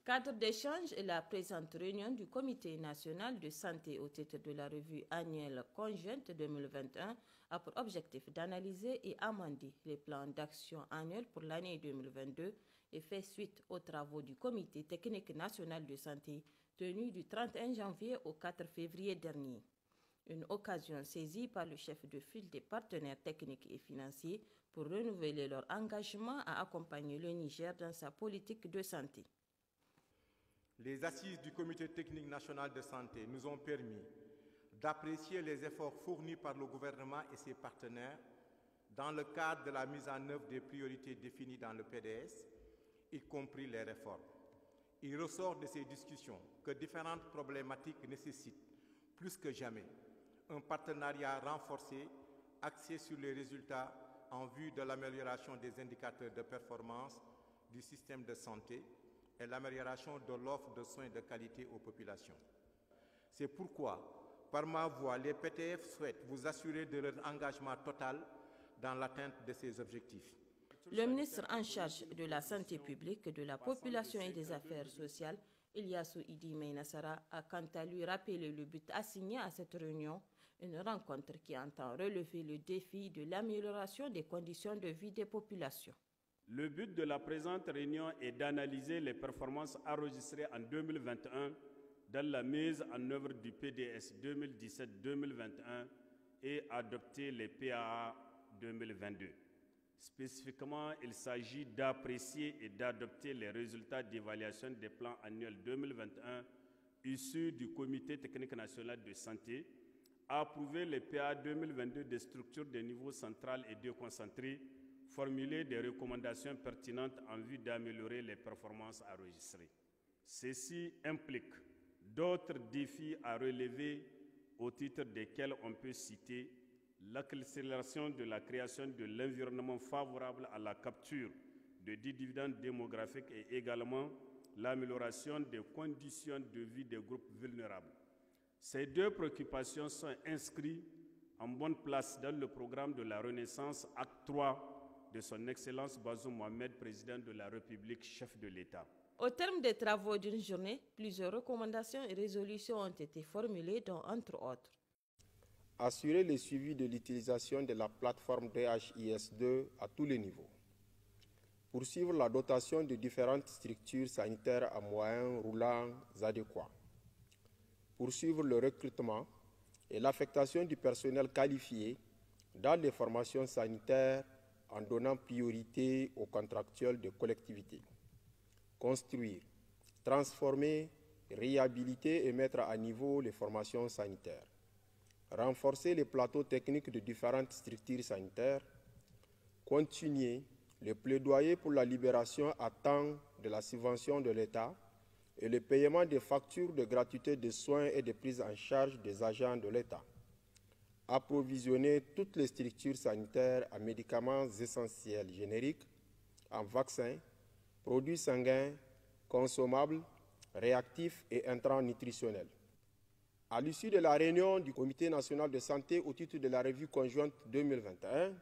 Cadre d'échange et la présente réunion du Comité national de santé au titre de la revue annuelle conjointe 2021 a pour objectif d'analyser et amender les plans d'action annuels pour l'année 2022 et fait suite aux travaux du Comité technique national de santé tenu du 31 janvier au 4 février dernier. Une occasion saisie par le chef de file des partenaires techniques et financiers pour renouveler leur engagement à accompagner le Niger dans sa politique de santé. Les assises du Comité technique national de santé nous ont permis d'apprécier les efforts fournis par le gouvernement et ses partenaires dans le cadre de la mise en œuvre des priorités définies dans le PDS, y compris les réformes. Il ressort de ces discussions que différentes problématiques nécessitent, plus que jamais, un partenariat renforcé axé sur les résultats en vue de l'amélioration des indicateurs de performance du système de santé et l'amélioration de l'offre de soins de qualité aux populations. C'est pourquoi, par ma voix, les PTF souhaitent vous assurer de leur engagement total dans l'atteinte de ces objectifs. Le ministre en charge de la santé publique, de la population et des affaires sociales, Ilyasu Idi Meinassara, a quant à lui rappelé le but assigné à cette réunion, une rencontre qui entend relever le défi de l'amélioration des conditions de vie des populations. Le but de la présente réunion est d'analyser les performances enregistrées en 2021 dans la mise en œuvre du PDS 2017-2021 et adopter les PAA 2022. Spécifiquement, il s'agit d'apprécier et d'adopter les résultats d'évaluation des plans annuels 2021 issus du Comité technique national de santé, approuver les PAA 2022 des structures de niveau central et déconcentré, formuler des recommandations pertinentes en vue d'améliorer les performances enregistrées. Ceci implique d'autres défis à relever au titre desquels on peut citer l'accélération de la création de l'environnement favorable à la capture de dividendes démographiques et également l'amélioration des conditions de vie des groupes vulnérables. Ces deux préoccupations sont inscrites en bonne place dans le programme de la Renaissance, acte 3 de son Excellence Bazoum Mohamed, président de la République, chef de l'État. Au terme des travaux d'une journée, plusieurs recommandations et résolutions ont été formulées, dont entre autres assurer le suivi de l'utilisation de la plateforme DHIS2 à tous les niveaux, poursuivre la dotation de différentes structures sanitaires à moyens roulants adéquats, poursuivre le recrutement et l'affectation du personnel qualifié dans les formations sanitaires en donnant priorité aux contractuels de collectivité, construire, transformer, réhabiliter et mettre à niveau les formations sanitaires, renforcer les plateaux techniques de différentes structures sanitaires, continuer le plaidoyer pour la libération à temps de la subvention de l'État et le paiement des factures de gratuité de soins et de prise en charge des agents de l'État, approvisionner toutes les structures sanitaires en médicaments essentiels génériques, en vaccins, produits sanguins, consommables, réactifs et intrants nutritionnels. À l'issue de la réunion du Comité national de santé au titre de la revue conjointe 2021,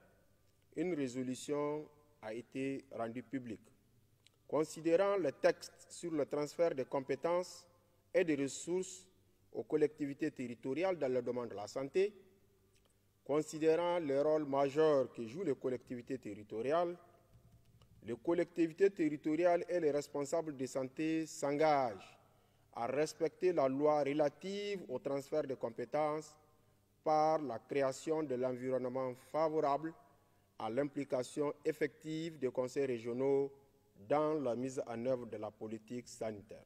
une résolution a été rendue publique. Considérant le texte sur le transfert des compétences et des ressources aux collectivités territoriales dans le domaine de la santé, considérant le rôle majeur que jouent les collectivités territoriales et les responsables de santé s'engagent à respecter la loi relative au transfert de compétences par la création de l'environnement favorable à l'implication effective des conseils régionaux dans la mise en œuvre de la politique sanitaire.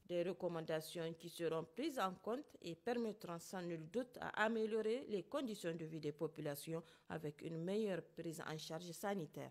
Des recommandations qui seront prises en compte et permettront sans nul doute à améliorer les conditions de vie des populations avec une meilleure prise en charge sanitaire.